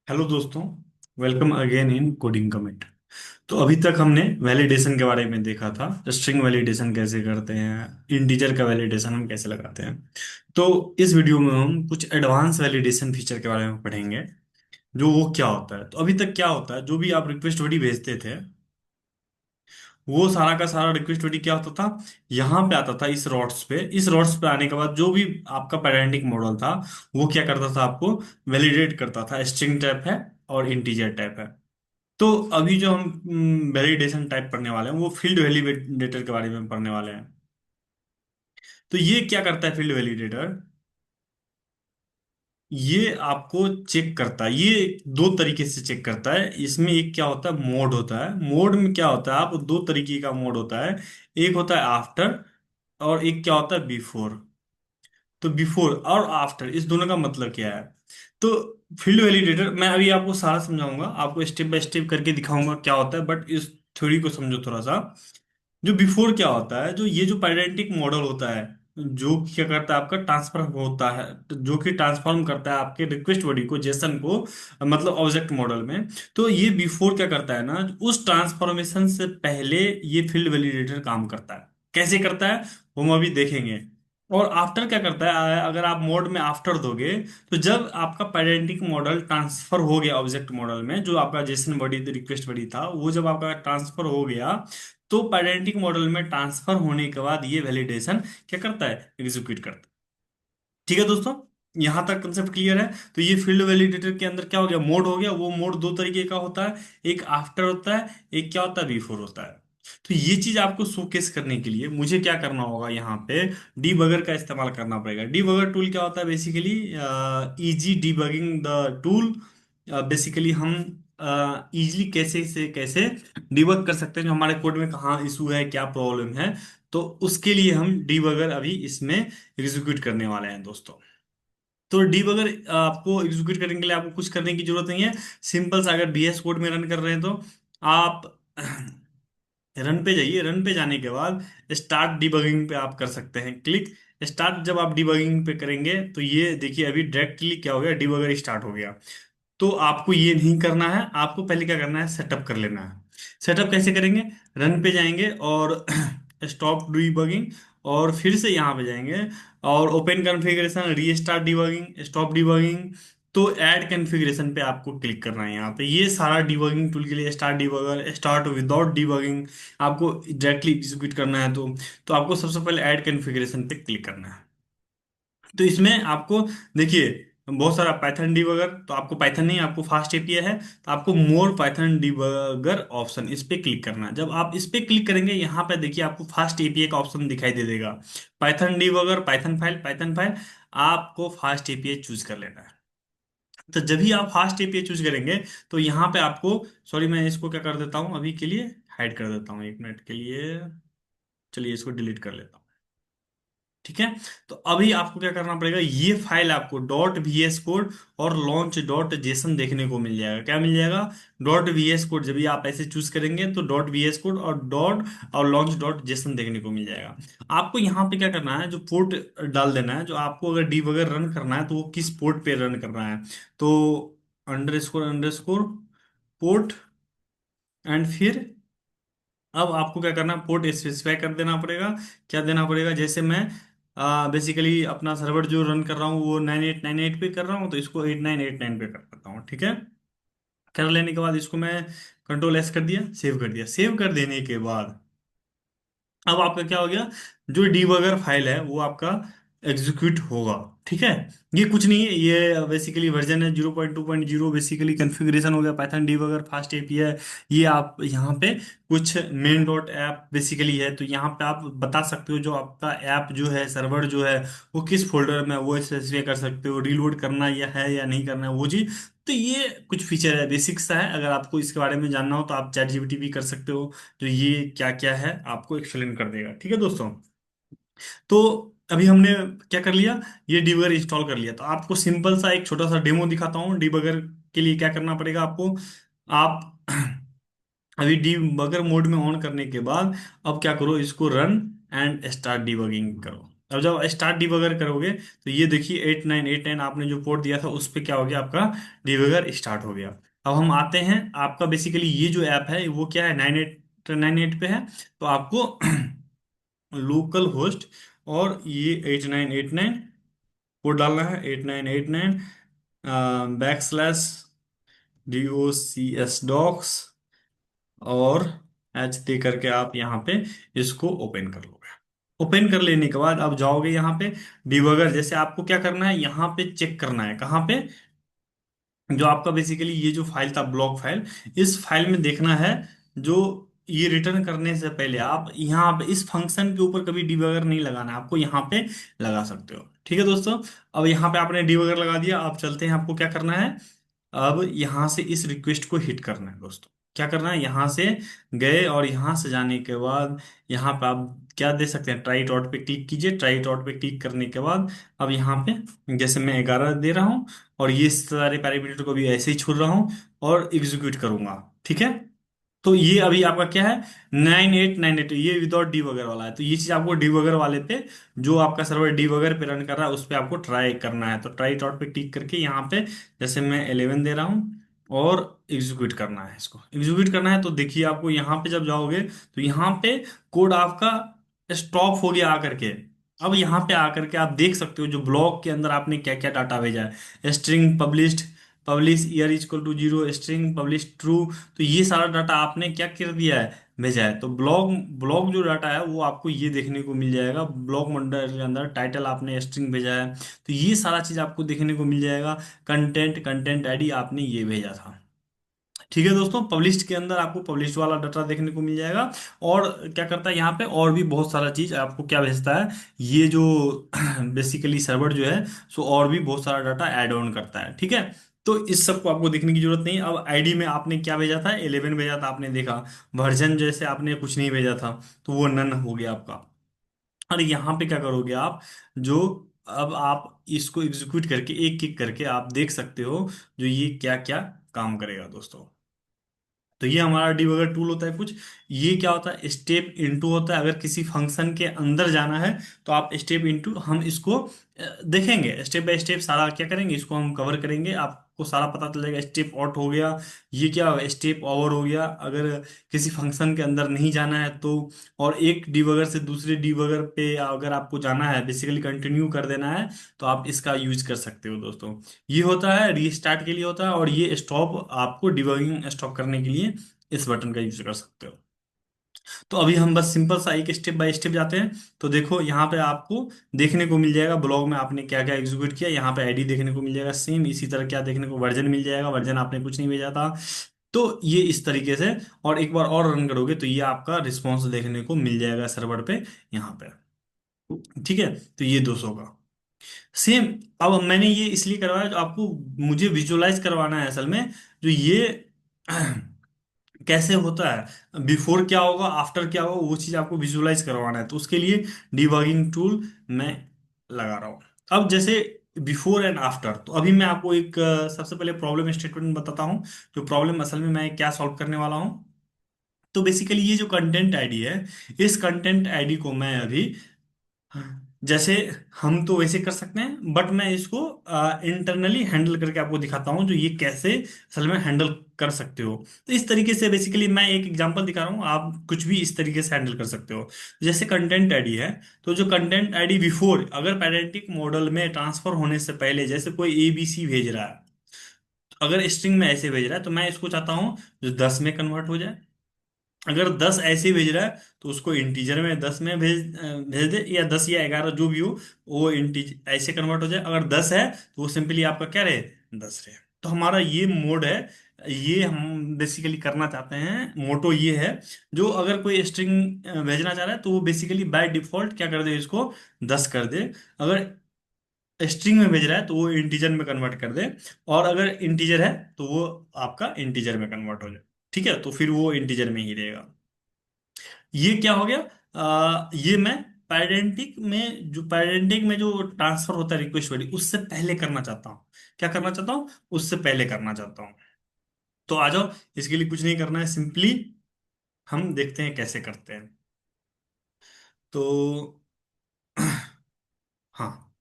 Hello दोस्तों। Welcome again in coding comment. तो अभी तक हमने वैलिडेशन के बारे में देखा था। स्ट्रिंग वैलिडेशन कैसे करते हैं, इंटीजर का वैलिडेशन हम कैसे लगाते हैं। तो इस वीडियो में हम कुछ एडवांस वैलिडेशन फीचर के बारे में पढ़ेंगे। जो वो क्या होता है, तो अभी तक क्या होता है, जो भी आप रिक्वेस्ट बॉडी भेजते थे वो सारा का सारा रिक्वेस्ट बॉडी क्या होता था, यहाँ पे आता था इस रॉड्स पे आने के बाद जो भी आपका पैरेंटिक मॉडल था वो क्या करता था, आपको वैलिडेट करता था स्ट्रिंग टाइप है और इंटीजर टाइप है। तो अभी जो हम वैलिडेशन टाइप पढ़ने वाले हैं वो फील्ड वैलिडेटर के बारे में पढ़ने वाले हैं। तो ये क्या करता है फील्ड वैलिडेटर, ये आपको चेक करता है। ये दो तरीके से चेक करता है। इसमें एक क्या होता है, मोड होता है। मोड में क्या होता है, आप दो तरीके का मोड होता है। एक होता है आफ्टर और एक क्या होता है बिफोर। तो बिफोर और आफ्टर इस दोनों का मतलब क्या है। तो फील्ड वैलिडेटर मैं अभी आपको सारा समझाऊंगा, आपको स्टेप बाय स्टेप करके दिखाऊंगा क्या होता है, बट इस थ्योरी को समझो थोड़ा सा। जो बिफोर क्या होता है, जो ये जो पैरेंटिक मॉडल होता है जो क्या करता है, आपका ट्रांसफर होता है, तो जो कि ट्रांसफॉर्म करता है आपके रिक्वेस्ट बॉडी को, जेसन को, मतलब ऑब्जेक्ट मॉडल में। तो ये बिफोर क्या करता है ना, उस ट्रांसफॉर्मेशन से पहले ये फील्ड वैलिडेटर काम करता है। कैसे करता है वो हम अभी देखेंगे। और आफ्टर क्या करता है, अगर आप मोड में आफ्टर दोगे तो जब आपका पैरेंटिक मॉडल ट्रांसफर हो गया ऑब्जेक्ट मॉडल में, जो आपका जेसन बॉडी रिक्वेस्ट बॉडी था वो जब आपका ट्रांसफर हो गया, तो पैरेंटिक मॉडल में ट्रांसफर होने के बाद ये वैलिडेशन क्या करता है, एग्जीक्यूट करता है। ठीक है दोस्तों, यहां तक कंसेप्ट क्लियर है। तो ये फील्ड वैलिडेटर के अंदर क्या हो गया, मोड हो गया। वो मोड दो तरीके का होता है, एक आफ्टर होता है, एक क्या होता है, बिफोर होता है। तो ये चीज आपको शोकेस करने के लिए मुझे क्या करना होगा, यहाँ पे डीबगर का इस्तेमाल करना पड़ेगा। डीबगर टूल क्या होता है, basically easy debugging the tool. Basically हम इजीली कैसे से कैसे डिबग कर सकते हैं, जो हमारे कोड में कहाँ इशू है, क्या प्रॉब्लम है। तो उसके लिए हम डीबगर अभी इसमें एग्जीक्यूट करने वाले हैं दोस्तों। तो डीबगर आपको एग्जीक्यूट करने के लिए आपको कुछ करने की जरूरत नहीं है। सिंपल सा, अगर VS कोड में रन कर रहे हैं तो आप रन पे जाइए। रन पे जाने के बाद स्टार्ट डिबगिंग पे आप कर सकते हैं क्लिक। स्टार्ट जब आप डिबगिंग पे करेंगे तो ये देखिए अभी डायरेक्टली क्या हो गया, डिबगर स्टार्ट हो गया। तो आपको ये नहीं करना है, आपको पहले क्या करना है, सेटअप कर लेना है। सेटअप कैसे करेंगे, रन पे जाएंगे और स्टॉप डिबगिंग, और फिर से यहाँ पे जाएंगे और open configuration, restart debugging, stop debugging. तो ऐड कॉन्फ़िगरेशन पे आपको क्लिक करना है। यहाँ पे ये सारा डिबगिंग टूल के लिए start debugger, start without debugging आपको डायरेक्टली एग्जीक्यूट करना है। तो आपको सबसे पहले ऐड कॉन्फ़िगरेशन पे क्लिक करना है। तो इसमें आपको देखिए बहुत सारा पाइथन डिबगर, तो आपको पाइथन नहीं, आपको फास्ट एपीआई है तो आपको मोर पाइथन डिबगर ऑप्शन, इस पे क्लिक करना है। जब आप इस पे क्लिक करेंगे यहाँ पे देखिए आपको फास्ट एपीआई का ऑप्शन दिखाई दे देगा। पाइथन डिबगर, पाइथन फाइल आपको फास्ट एपीआई चूज कर लेना है। तो जब भी आप फास्ट एपीआई चूज करेंगे तो यहाँ पे आपको, सॉरी मैं इसको क्या कर देता हूँ अभी के लिए, हाइड कर देता हूँ एक मिनट के लिए। चलिए इसको डिलीट कर लेता हूँ। ठीक है। तो अभी आपको क्या करना पड़ेगा, ये फाइल आपको डॉट वी एस कोड और लॉन्च डॉट जेसन देखने को मिल जाएगा। क्या मिल जाएगा, डॉट वी एस कोड। जब भी आप ऐसे चूज करेंगे तो डॉट वी एस कोड और डॉट और लॉन्च डॉट जेसन देखने को मिल जाएगा। आपको यहाँ पे क्या करना है, जो पोर्ट डाल देना है, जो आपको अगर डी वगैरह रन करना है तो वो किस पोर्ट पे रन करना है। तो अंडर स्कोर पोर्ट, एंड फिर अब आपको क्या करना है, पोर्ट स्पेसिफाई कर देना पड़ेगा। क्या देना पड़ेगा, जैसे मैं बेसिकली अपना सर्वर जो रन कर रहा हूँ वो 9898 पे कर रहा हूँ, तो इसको 8989 पे कर देता हूँ। ठीक है। कर लेने के बाद इसको मैं कंट्रोल S कर दिया, सेव कर दिया। सेव कर देने के बाद अब आपका क्या हो गया, जो डीबगर फाइल है वो आपका एग्जीक्यूट होगा। ठीक है। ये कुछ नहीं है, ये बेसिकली वर्जन है 0.2.0। बेसिकली कॉन्फ़िगरेशन हो गया पाइथन डीबगर फास्ट एपीआई। ये आप यहाँ पे कुछ मेन डॉट ऐप बेसिकली है, तो यहाँ पे आप बता सकते हो जो आपका ऐप जो है, सर्वर जो है वो किस फोल्डर में है, वो स्पेसिफाई कर सकते हो, रीलोड करना या है या नहीं करना है वो चीज़। तो ये कुछ फीचर है, बेसिक्स सा है। अगर आपको इसके बारे में जानना हो तो आप चैट जीपीटी भी कर सकते हो, जो ये क्या क्या है आपको एक्सप्लेन कर देगा। ठीक है दोस्तों। तो अभी हमने क्या कर लिया, ये डिबगर इंस्टॉल कर लिया। तो आपको सिंपल सा एक छोटा सा डेमो दिखाता हूँ डिबगर के लिए क्या करना पड़ेगा आपको। आप अभी डिबगर मोड में ऑन करने के बाद अब क्या करो, इसको रन एंड स्टार्ट डिबगिंग करो। अब जब स्टार्ट डिबगर करोगे तो ये देखिए 8989 आपने जो पोर्ट दिया था उस पे क्या हो गया, आपका डिबगर स्टार्ट हो गया। अब हम आते हैं, आपका बेसिकली ये जो ऐप है वो क्या है, 9898 पे है। तो आपको लोकल होस्ट और ये 8989 कोड डालना है, 8989 /DOCS और HD करके आप यहाँ पे इसको ओपन कर लोगे। ओपन कर लेने के बाद आप जाओगे यहाँ पे डिबगर, जैसे आपको क्या करना है, यहाँ पे चेक करना है कहाँ पे, जो आपका बेसिकली ये जो फाइल था ब्लॉक फाइल, इस फाइल में देखना है जो ये रिटर्न करने से पहले आप यहाँ पे इस फंक्शन के ऊपर कभी डिबगर नहीं लगाना है, आपको यहाँ पे लगा सकते हो। ठीक है दोस्तों, अब यहाँ पे आपने डिबगर लगा दिया, आप चलते हैं, आपको क्या करना है, अब यहां से इस रिक्वेस्ट को हिट करना है दोस्तों। क्या करना है, यहां से गए और यहां से जाने के बाद यहाँ पे आप क्या दे सकते हैं, ट्राई डॉट पे क्लिक कीजिए। ट्राई डॉट पे क्लिक करने के बाद अब यहाँ पे जैसे मैं 11 दे रहा हूँ और ये सारे पैरामीटर को भी ऐसे ही छोड़ रहा हूँ और एग्जीक्यूट करूंगा। ठीक है, तो ये अभी आपका क्या है, 9898, ये विदाउट डी वगैरह वाला है। तो ये चीज आपको डी वगैरह वाले पे, जो आपका सर्वर डी वगैरह पे रन कर रहा है उस पे आपको ट्राई करना है। तो ट्राई डॉट पे क्लिक करके यहाँ पे जैसे मैं 11 दे रहा हूँ और एग्जीक्यूट करना है, इसको एग्जीक्यूट करना है। तो देखिए आपको यहाँ पे जब जाओगे तो यहाँ पे कोड आपका स्टॉप हो गया आकर के। अब यहाँ पे आकर के आप देख सकते हो जो ब्लॉक के अंदर आपने क्या क्या डाटा भेजा है, string published, publish year equal to 0, string publish true. तो ये सारा डाटा आपने क्या कर दिया है, भेजा है। तो ब्लॉक ब्लॉक जो डाटा है वो आपको ये देखने को मिल जाएगा, ब्लॉक मंडल के अंदर टाइटल आपने स्ट्रिंग भेजा है, तो ये सारा चीज आपको देखने को मिल जाएगा। कंटेंट आईडी आपने ये भेजा था। ठीक है दोस्तों, पब्लिश्ड के अंदर आपको पब्लिश्ड वाला डाटा देखने को मिल जाएगा। और क्या करता है यहाँ पे, और भी बहुत सारा चीज आपको क्या भेजता है, ये जो बेसिकली सर्वर जो है सो और भी बहुत सारा डाटा ऐड ऑन करता है। ठीक है, तो इस सब को आपको देखने की जरूरत नहीं है। अब आईडी में आपने क्या भेजा था, 11 भेजा था आपने देखा। वर्जन जैसे आपने कुछ नहीं भेजा था तो वो नन हो गया आपका। और यहाँ पे क्या करोगे आप, जो अब आप इसको एग्जीक्यूट करके एक एक करके आप देख सकते हो जो ये क्या क्या काम करेगा दोस्तों। तो ये हमारा डिबगर टूल होता है कुछ। ये क्या होता है, स्टेप इनटू होता है। अगर किसी फंक्शन के अंदर जाना है तो आप स्टेप इनटू, हम इसको देखेंगे स्टेप बाय स्टेप, सारा क्या करेंगे इसको हम कवर करेंगे, आपको सारा पता चलेगा। स्टेप आउट हो गया, ये क्या हो, स्टेप ओवर हो गया। अगर किसी फंक्शन के अंदर नहीं जाना है तो, और एक डिबगर से दूसरे डिबगर पे अगर आपको जाना है, बेसिकली कंटिन्यू कर देना है, तो आप इसका यूज कर सकते हो दोस्तों। ये होता है रीस्टार्ट के लिए होता है, और ये स्टॉप आपको डिबगिंग स्टॉप करने के लिए इस बटन का यूज कर सकते हो। तो अभी हम बस सिंपल सा एक स्टेप बाय स्टेप जाते हैं। तो देखो यहाँ पे आपको देखने को मिल जाएगा ब्लॉग में आपने क्या क्या एग्जीक्यूट किया, यहाँ पे आईडी देखने को मिल जाएगा सेम इसी तरह, क्या देखने को, वर्जन मिल जाएगा, वर्जन आपने कुछ नहीं भेजा था। तो ये इस तरीके से, और एक बार और रन करोगे तो ये आपका रिस्पॉन्स देखने को मिल जाएगा सर्वर पे यहाँ पे। ठीक है, तो ये 200 का सेम। अब मैंने ये इसलिए करवाया, जो आपको मुझे विजुअलाइज करवाना है असल में, जो ये कैसे होता है, बिफोर क्या होगा आफ्टर क्या होगा, वो चीज आपको विजुअलाइज करवाना है। तो उसके लिए डिबगिंग टूल मैं लगा रहा हूँ। अब जैसे बिफोर एंड आफ्टर, तो अभी मैं आपको एक सबसे पहले प्रॉब्लम स्टेटमेंट बताता हूँ। जो प्रॉब्लम असल में मैं क्या सॉल्व करने वाला हूँ। तो बेसिकली ये जो कंटेंट आईडी है, इस कंटेंट आईडी को मैं अभी, जैसे हम तो वैसे कर सकते हैं, बट मैं इसको इंटरनली हैंडल करके आपको दिखाता हूँ जो ये कैसे असल में हैंडल कर सकते हो। तो इस तरीके से बेसिकली मैं एक एग्जांपल दिखा रहा हूँ, आप कुछ भी इस तरीके से हैंडल कर सकते हो। जैसे कंटेंट आईडी है, तो जो कंटेंट आईडी बिफोर, अगर पैरेंटिक मॉडल में ट्रांसफर होने से पहले जैसे कोई ABC भेज रहा है, तो अगर स्ट्रिंग में ऐसे भेज रहा है तो मैं इसको चाहता हूँ जो 10 में कन्वर्ट हो जाए। अगर 10 ऐसे ही भेज रहा है तो उसको इंटीजर में 10 में भेज दे, या 10 या 11 जो भी हो, वो इंटीज ऐसे कन्वर्ट हो जाए। अगर 10 है तो वो सिंपली आपका क्या रहे, 10 रहे। तो हमारा ये मोड है, ये हम बेसिकली करना चाहते हैं। मोटो ये है, जो अगर कोई स्ट्रिंग भेजना चाह रहा है तो वो बेसिकली बाय डिफॉल्ट क्या कर दे, इसको 10 कर दे। अगर स्ट्रिंग में भेज रहा है तो वो इंटीजर में कन्वर्ट कर दे, और अगर इंटीजर है तो वो आपका इंटीजर में कन्वर्ट हो जाए। ठीक है, तो फिर वो इंटीजर में ही रहेगा। ये क्या हो गया, ये मैं पैरेंटिक में जो ट्रांसफर होता है रिक्वेस्ट वाली, उससे पहले करना चाहता हूँ। क्या करना चाहता हूँ, उससे पहले करना चाहता हूँ। तो आ जाओ, इसके लिए कुछ नहीं करना है, सिंपली हम देखते हैं कैसे करते हैं। तो हाँ,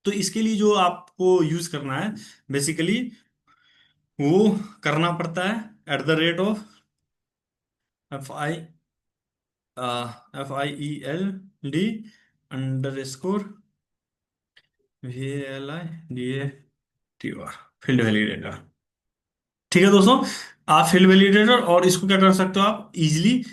तो इसके लिए जो आपको यूज करना है बेसिकली, वो करना पड़ता है @, FILD _VALIDATOR, फील्ड वैलिडेटर। ठीक है दोस्तों, आप फील्ड वैलिडेटर और इसको क्या कर सकते हो, आप इजिली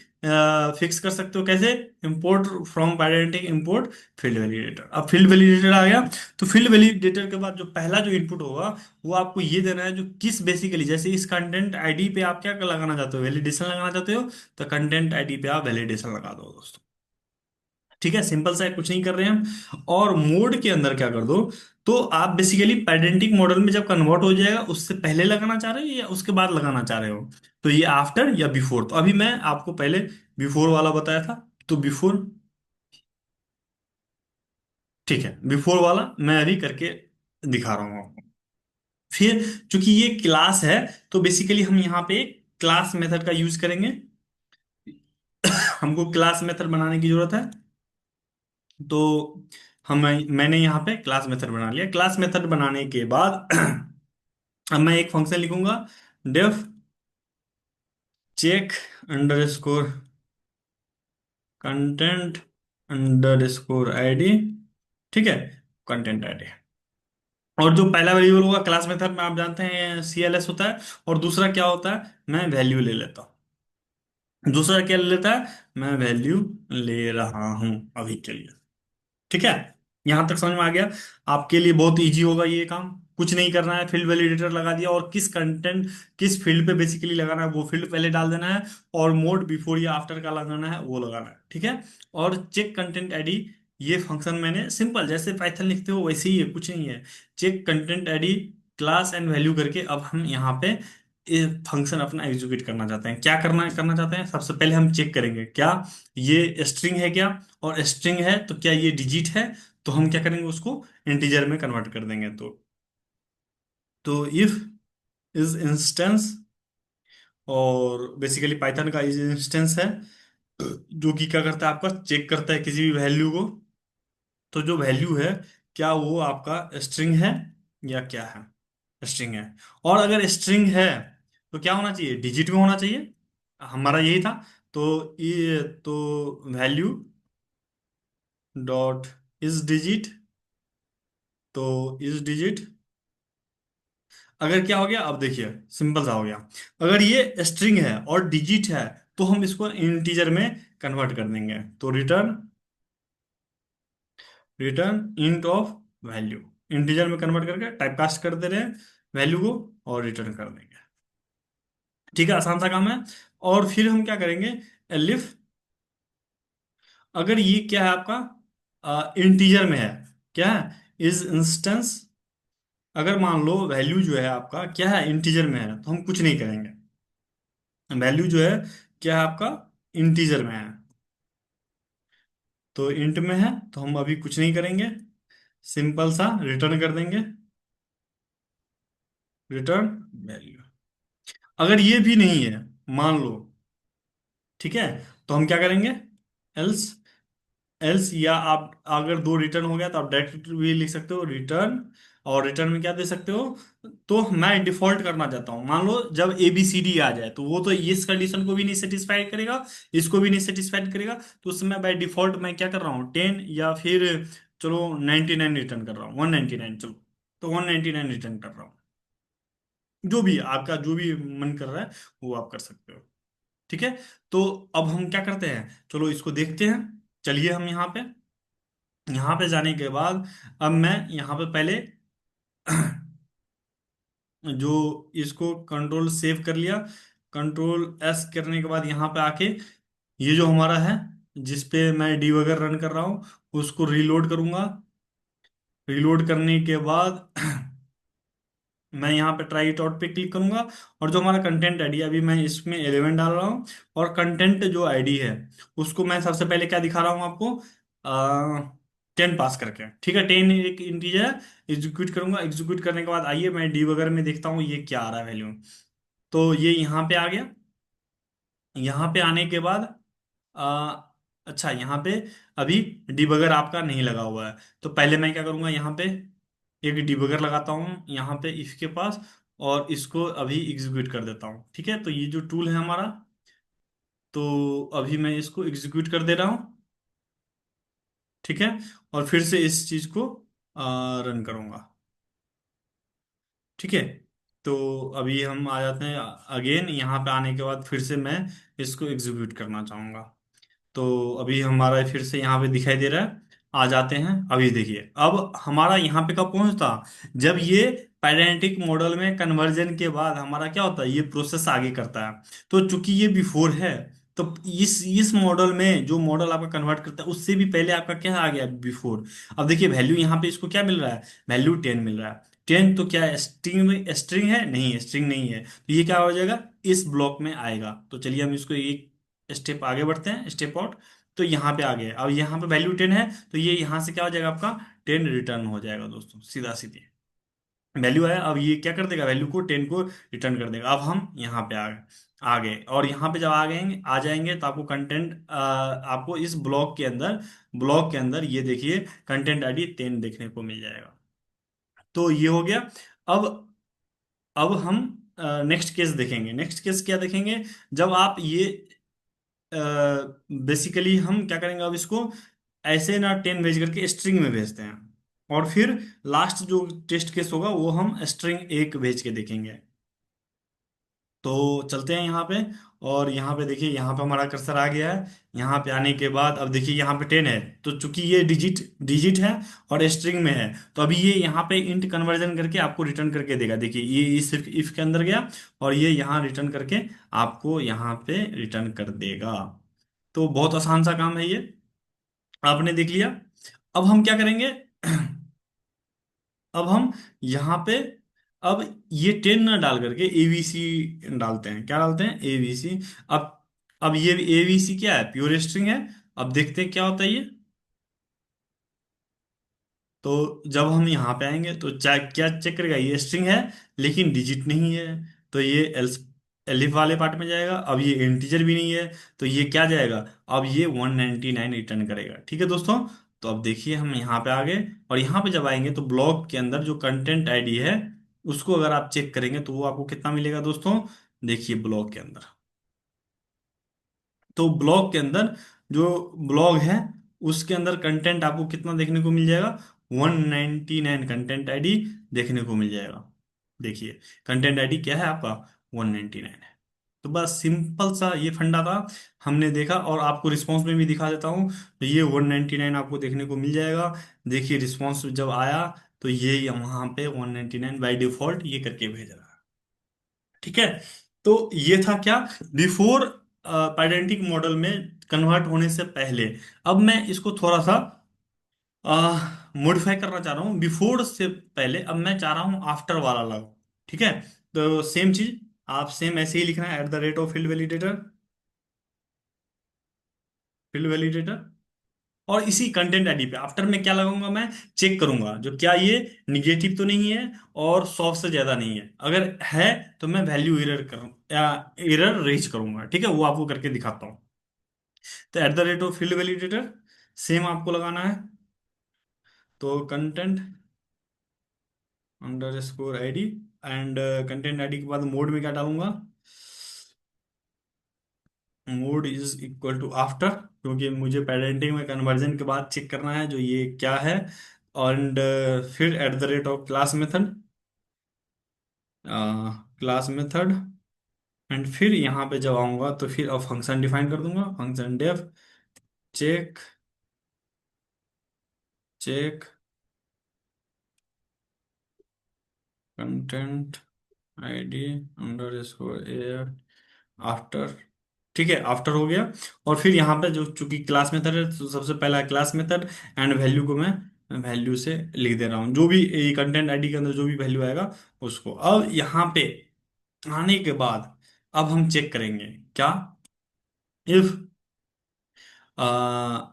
फिक्स कर सकते हो कैसे, import from pyretic import field validator. अब फील्ड वैलिडेटर आ गया, तो फील्ड वैलिडेटर के बाद जो पहला जो इनपुट होगा वो आपको ये देना है, जो किस बेसिकली जैसे इस कंटेंट आईडी पे आप क्या लगाना चाहते हो, वैलिडेशन लगाना चाहते हो, तो कंटेंट आईडी पे आप वैलिडेशन लगा दो दोस्तों। ठीक है, सिंपल सा है, कुछ नहीं कर रहे हैं हम। और मोड के अंदर क्या कर दो, तो आप बेसिकली पेडेंटिक मॉडल में जब कन्वर्ट हो जाएगा उससे पहले लगाना चाह रहे हो या उसके बाद लगाना चाह रहे हो, तो ये आफ्टर या बिफोर। तो अभी मैं आपको पहले बिफोर वाला बताया था, तो बिफोर, ठीक है, बिफोर वाला मैं अभी करके दिखा रहा हूँ आपको। फिर चूंकि ये क्लास है, तो बेसिकली हम यहाँ पे क्लास मेथड का यूज करेंगे। हमको क्लास मेथड बनाने की जरूरत है, तो हम मैंने यहाँ पे क्लास मेथड बना लिया। क्लास मेथड बनाने के बाद अब मैं एक फंक्शन लिखूंगा, def check under score content _ID। ठीक है, कंटेंट आईडी। और जो पहला वेरिएबल होगा क्लास मेथड में, आप जानते हैं CLS होता है, और दूसरा क्या होता है, मैं वैल्यू ले लेता हूँ। दूसरा क्या ले लेता है, मैं वैल्यू ले रहा हूं अभी के लिए। ठीक है, यहां तक समझ में आ गया। आपके लिए बहुत इजी होगा ये काम, कुछ नहीं करना है, फील्ड वैलिडेटर लगा दिया, और किस कंटेंट किस फील्ड पे बेसिकली लगाना है वो फील्ड पहले डाल देना है, और मोड बिफोर या आफ्टर का लगाना है वो लगाना है। ठीक है, और चेक कंटेंट आईडी, ये फंक्शन मैंने सिंपल जैसे पाइथन लिखते हो वैसे ही है, कुछ नहीं है। Check content ID class and value करके अब हम यहाँ पे फंक्शन अपना एग्जीक्यूट करना चाहते हैं। क्या करना करना चाहते हैं, सबसे पहले हम चेक करेंगे क्या ये स्ट्रिंग है क्या, और स्ट्रिंग है तो क्या ये डिजिट है, तो हम क्या करेंगे उसको इंटीजर में कन्वर्ट कर देंगे। तो इफ इज इंस्टेंस, और बेसिकली पाइथन का इज इंस्टेंस है, जो कि क्या करता है, आपका चेक करता है किसी भी वैल्यू को। तो जो वैल्यू है, क्या वो आपका स्ट्रिंग है या क्या है, स्ट्रिंग है। और अगर स्ट्रिंग है तो क्या होना चाहिए, डिजिट में होना चाहिए, हमारा यही था। तो ये तो वैल्यू डॉट इज डिजिट, तो इज डिजिट, अगर क्या हो गया, अब देखिए सिंपल सा हो गया। अगर ये स्ट्रिंग है और डिजिट है, तो हम इसको इंटीजर में कन्वर्ट कर देंगे, तो return return int of value, integer में कन्वर्ट करके टाइपकास्ट कर दे रहे हैं वैल्यू को, और रिटर्न कर देंगे। ठीक है, आसान सा काम है। और फिर हम क्या करेंगे, एलिफ, अगर ये क्या है आपका इंटीजर में है, क्या है, इज इंस्टेंस, अगर मान लो वैल्यू जो है आपका क्या है, इंटीजर में है, तो हम कुछ नहीं करेंगे। वैल्यू जो है क्या है आपका, इंटीजर में है, तो इंट में है, तो हम अभी कुछ नहीं करेंगे, सिंपल सा रिटर्न कर देंगे, रिटर्न वैल्यू। अगर ये भी नहीं है, मान लो, ठीक है, तो हम क्या करेंगे, एल्स, एल्स या आप अगर दो रिटर्न हो गया तो आप डायरेक्ट भी लिख सकते हो रिटर्न, और रिटर्न में क्या दे सकते हो, तो मैं डिफॉल्ट करना चाहता हूँ। मान लो जब ABCD आ जाए, तो वो तो इस कंडीशन को भी नहीं सेटिस्फाई करेगा, इसको भी नहीं सेटिस्फाई करेगा, तो उसमें बाय डिफॉल्ट मैं क्या कर रहा हूँ, 10 या फिर चलो 99 रिटर्न कर रहा हूँ, 199, चलो तो 199 रिटर्न कर रहा हूँ। जो भी आपका जो भी मन कर रहा है वो आप कर सकते हो। ठीक है, तो अब हम क्या करते हैं, चलो इसको देखते हैं। चलिए हम यहाँ पे जाने के बाद, अब मैं यहाँ पे पहले जो इसको कंट्रोल सेव कर लिया, कंट्रोल S करने के बाद यहाँ पे आके ये जो हमारा है जिस पे मैं डीबगर रन कर रहा हूँ, उसको रीलोड करूंगा। रीलोड करने के बाद मैं यहाँ पे ट्राई इट आउट पे क्लिक करूंगा, और जो हमारा कंटेंट आईडी, अभी मैं इसमें 11 डाल रहा हूँ, और कंटेंट जो आईडी है उसको मैं सबसे पहले क्या दिखा रहा हूँ आपको, 10 पास करके। ठीक है, 10 एक इंटीजर है, एग्जीक्यूट करूंगा। एग्जीक्यूट करने के बाद आइए मैं डीबगर में देखता हूँ ये क्या आ रहा है वैल्यू। तो ये यहाँ पे आ गया। यहाँ पे आने के बाद अच्छा यहाँ पे अभी डिबगर आपका नहीं लगा हुआ है, तो पहले मैं क्या करूंगा, यहाँ पे एक डिबगर लगाता हूँ यहाँ पे इफ के पास, और इसको अभी एग्जीक्यूट कर देता हूँ। ठीक है, तो ये जो टूल है हमारा, तो अभी मैं इसको एग्जीक्यूट कर दे रहा हूँ। ठीक है, और फिर से इस चीज को रन करूंगा। ठीक है, तो अभी हम आ जाते हैं अगेन, यहाँ पे आने के बाद फिर से मैं इसको एग्जीक्यूट करना चाहूंगा। तो अभी हमारा फिर से यहाँ पे दिखाई दे रहा है। आ जाते हैं, अभी देखिए अब हमारा यहाँ पे कब पहुंचता, जब ये पैरेंटिक मॉडल में कन्वर्जन के बाद हमारा क्या होता है, ये प्रोसेस आगे करता है। तो चूंकि ये बिफोर है, तो इस मॉडल में जो मॉडल आपका कन्वर्ट करता है उससे भी पहले आपका क्या आ गया, बिफोर। अब देखिए वैल्यू यहाँ पे इसको क्या मिल रहा है, वैल्यू 10 मिल रहा है। 10 तो क्या है, स्ट्रिंग में स्ट्रिंग है, नहीं स्ट्रिंग नहीं है, तो ये क्या हो जाएगा, इस ब्लॉक में आएगा। तो चलिए हम इसको एक स्टेप आगे बढ़ते हैं, स्टेप आउट। तो यहाँ पे आ गए, अब यहाँ पे वैल्यू 10 है, तो ये यहाँ से क्या हो जाएगा आपका, 10 रिटर्न हो जाएगा दोस्तों, सीधा सीधे वैल्यू आया। अब ये क्या कर देगा, वैल्यू को 10 को रिटर्न कर देगा। अब हम यहाँ पे आ गए, और यहाँ पे जब आ जाएंगे तो आपको कंटेंट, आपको इस ब्लॉक के अंदर ये देखिए कंटेंट आईडी 10 देखने को मिल जाएगा। तो ये हो गया। अब हम नेक्स्ट केस देखेंगे। नेक्स्ट केस क्या देखेंगे, जब आप ये बेसिकली हम क्या करेंगे, अब इसको ऐसे ना 10 भेज करके स्ट्रिंग में भेजते हैं, और फिर लास्ट जो टेस्ट केस होगा वो हम स्ट्रिंग एक भेज के देखेंगे। तो चलते हैं यहाँ पे, और यहाँ पे देखिए यहाँ पे हमारा कर्सर आ गया है। यहाँ पे आने के बाद अब देखिए यहाँ पे 10 है, तो चूंकि ये डिजिट डिजिट है और स्ट्रिंग में है, तो अभी ये यहाँ पे इंट कन्वर्जन करके आपको रिटर्न करके देगा। देखिए ये इस इफ के अंदर गया, और ये यहाँ रिटर्न करके आपको यहाँ पे रिटर्न कर देगा। तो बहुत आसान सा काम है ये, आपने देख लिया। अब हम क्या करेंगे, अब हम यहाँ पे अब ये 10 ना डाल करके एबीसी डालते हैं। क्या डालते हैं, एबीसी। अब ये एबीसी क्या है, प्योर स्ट्रिंग है। अब देखते हैं क्या होता है ये। तो जब हम यहाँ पे आएंगे तो क्या चेक करेगा, ये स्ट्रिंग है लेकिन डिजिट नहीं है, तो ये एल्स एलिफ वाले पार्ट में जाएगा। अब ये इंटीजर भी नहीं है, तो ये क्या जाएगा, अब ये 199 रिटर्न करेगा। ठीक है दोस्तों, तो अब देखिए हम यहाँ पे आ गए, और यहाँ पे जब आएंगे तो ब्लॉक के अंदर जो कंटेंट आईडी है उसको अगर आप चेक करेंगे तो वो आपको कितना मिलेगा दोस्तों। देखिए ब्लॉक के अंदर, तो ब्लॉग के अंदर जो ब्लॉग है उसके अंदर कंटेंट आपको कितना देखने को मिल जाएगा, 199 कंटेंट आईडी देखने को मिल जाएगा। देखिए कंटेंट आईडी क्या है आपका, 199 है। तो बस सिंपल सा ये फंडा था, हमने देखा, और आपको रिस्पॉन्स में भी दिखा देता हूँ। तो ये 199 आपको देखने को मिल जाएगा। देखिए रिस्पॉन्स जब आया तो ये वहां पे 199 बाई डिफॉल्ट ये करके भेज रहा है। ठीक है, तो ये था क्या, बिफोर पेडेंटिक मॉडल में कन्वर्ट होने से पहले। अब मैं इसको थोड़ा सा मॉडिफाई करना चाह रहा हूँ, बिफोर से पहले अब मैं चाह रहा हूँ आफ्टर वाला लगाओ। ठीक है, तो सेम चीज आप सेम ऐसे ही लिखना है, eight the rate of field validator, field validator. और इसी कंटेंट आईडी पे आफ्टर में क्या लगाऊंगा, मैं चेक करूंगा जो क्या ये निगेटिव तो नहीं है और 100 से ज्यादा नहीं है। अगर है तो मैं वैल्यू एरर करूँ या एरर रेज करूंगा। ठीक है, वो आपको करके दिखाता हूँ। तो at the rate of field validator same आपको लगाना है। तो content under score I D, and content ID के बाद मोड में क्या डालूंगा, mode is equal to after, क्योंकि मुझे पेरेंटिंग में कन्वर्जन के बाद चेक करना है जो ये क्या है। एंड फिर eight the rate of class method, class method, and फिर यहाँ पे जब आऊंगा तो फिर अब फंक्शन डिफाइन कर दूंगा, function def check, check content ID under score air after. ठीक है, आफ्टर हो गया। और फिर यहाँ पे जो चूंकि क्लास मेथड है तो सबसे पहला क्लास मेथड, एंड वैल्यू को मैं वैल्यू से लिख दे रहा हूँ, जो भी कंटेंट आईडी के अंदर जो भी वैल्यू आएगा उसको। अब यहाँ पे आने के बाद अब हम चेक करेंगे क्या, इफ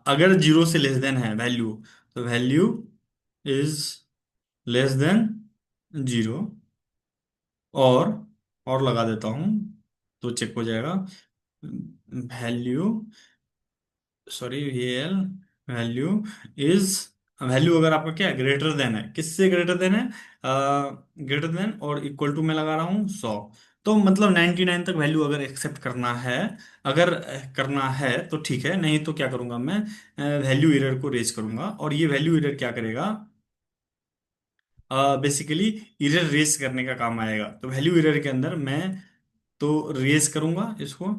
अगर जीरो से लेस देन है वैल्यू, तो value is less than zero, और लगा देता हूँ तो चेक हो जाएगा, value sorry VAL value is, value अगर आपका क्या है, ग्रेटर देन है, किससे ग्रेटर देन है, ग्रेटर देन और इक्वल टू मैं लगा रहा हूँ 100। तो मतलब 99 तक वैल्यू अगर एक्सेप्ट करना है, अगर करना है तो ठीक है, नहीं तो क्या करूंगा मैं, वैल्यू एरर को रेज करूंगा, और ये वैल्यू एरर क्या करेगा, बेसिकली एरर रेज करने का काम आएगा। तो वैल्यू एरर के अंदर मैं तो रेज करूंगा इसको,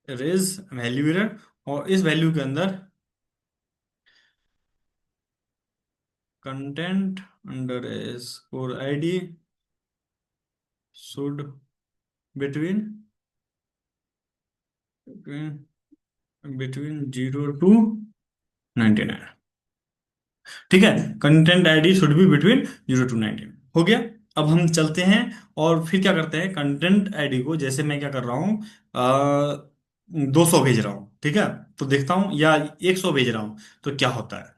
रेज वैल्यू एरर, और इस वैल्यू के अंदर content under score ID should between between 0 to 99। ठीक है, content ID should be between 0 to 19 हो गया। अब हम चलते हैं और फिर क्या करते हैं, कंटेंट ID को जैसे मैं क्या कर रहा हूँ, 200 भेज रहा हूँ, ठीक है, तो देखता हूँ, या 100 भेज रहा हूँ तो क्या होता है।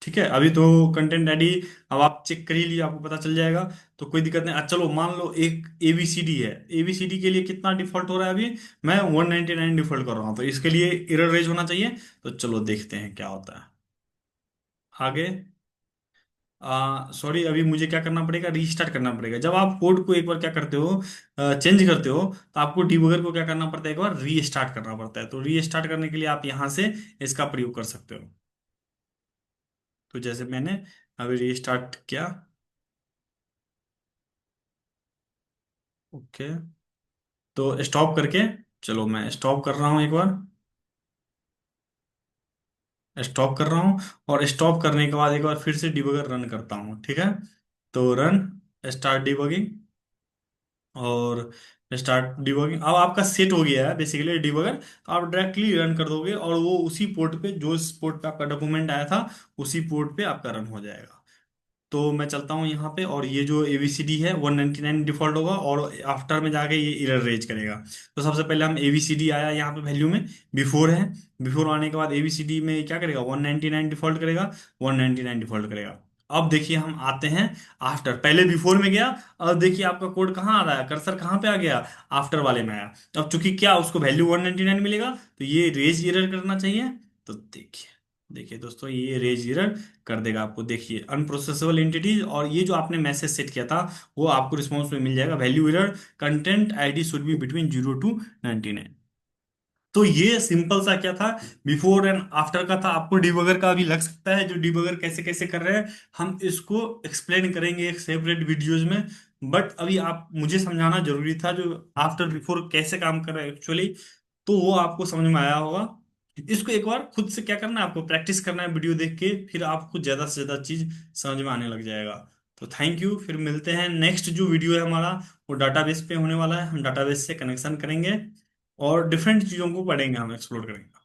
ठीक है, अभी तो कंटेंट ID अब आप चेक कर ही लिए, आपको पता चल जाएगा, तो कोई दिक्कत नहीं। चलो मान लो एक ABCD है, ABCD के लिए कितना डिफॉल्ट हो रहा है अभी, मैं 199 डिफॉल्ट कर रहा हूँ, तो इसके लिए एरर रेज होना चाहिए। तो चलो देखते हैं क्या होता है आगे। सॉरी, अभी मुझे क्या करना पड़ेगा, रीस्टार्ट करना पड़ेगा। जब आप कोड को एक बार क्या करते हो, चेंज करते हो, तो आपको डिबगर को क्या करना पड़ता है, एक बार रीस्टार्ट करना पड़ता है। तो रीस्टार्ट करने के लिए आप यहाँ से इसका प्रयोग कर सकते हो। तो जैसे मैंने अभी रीस्टार्ट किया, ओके, तो स्टॉप करके, चलो मैं स्टॉप कर रहा हूँ एक बार, स्टॉप कर रहा हूँ, और स्टॉप करने के बाद एक बार फिर से डिबगर रन करता हूँ, ठीक है। तो रन स्टार्ट डिबगिंग, और स्टार्ट डिबगिंग, अब आपका सेट हो गया है बेसिकली डिबगर, तो आप डायरेक्टली रन कर दोगे, और वो उसी पोर्ट पे, जो इस पोर्ट पे आपका डॉक्यूमेंट आया था, उसी पोर्ट पे आपका रन हो जाएगा। तो मैं चलता हूँ यहाँ पे, और ये जो ABCD है 199 डिफॉल्ट होगा, और आफ्टर में जाके ये एरर रेज करेगा। तो सबसे पहले हम ABCD आया यहाँ पे वैल्यू में, बिफोर है, बिफोर आने के बाद ABCD में क्या करेगा, 199 डिफॉल्ट करेगा, 199 डिफॉल्ट करेगा। अब देखिए हम आते हैं आफ्टर, पहले बिफोर में गया, अब देखिए आपका कोड कहाँ आ रहा है, कर्सर कहाँ पे आ गया, आफ्टर वाले में आया। अब चूंकि क्या उसको वैल्यू 199 मिलेगा, तो ये रेज एरर करना चाहिए। तो देखिए, देखिए दोस्तों, ये रेज एरर कर देगा आपको, देखिए अनप्रोसेसेबल एंटिटीज, और ये जो आपने मैसेज सेट किया था वो आपको रिस्पॉन्स में मिल जाएगा, value error content ID should be between 0 to 99। तो ये सिंपल सा क्या था, बिफोर एंड आफ्टर का था। आपको डिबगर का भी लग सकता है, जो डिबगर कैसे कैसे कर रहे हैं, हम इसको एक्सप्लेन करेंगे एक सेपरेट वीडियोज में। बट अभी आप मुझे समझाना जरूरी था, जो आफ्टर बिफोर कैसे काम कर रहा है एक्चुअली, तो वो आपको समझ में आया होगा। इसको एक बार खुद से क्या करना है, आपको प्रैक्टिस करना है वीडियो देख के, फिर आपको ज्यादा से ज्यादा चीज समझ में आने लग जाएगा। तो थैंक यू, फिर मिलते हैं। नेक्स्ट जो वीडियो है हमारा, वो डाटाबेस पे होने वाला है, हम डाटाबेस से कनेक्शन करेंगे, और डिफरेंट चीजों को पढ़ेंगे, हम एक्सप्लोर करेंगे।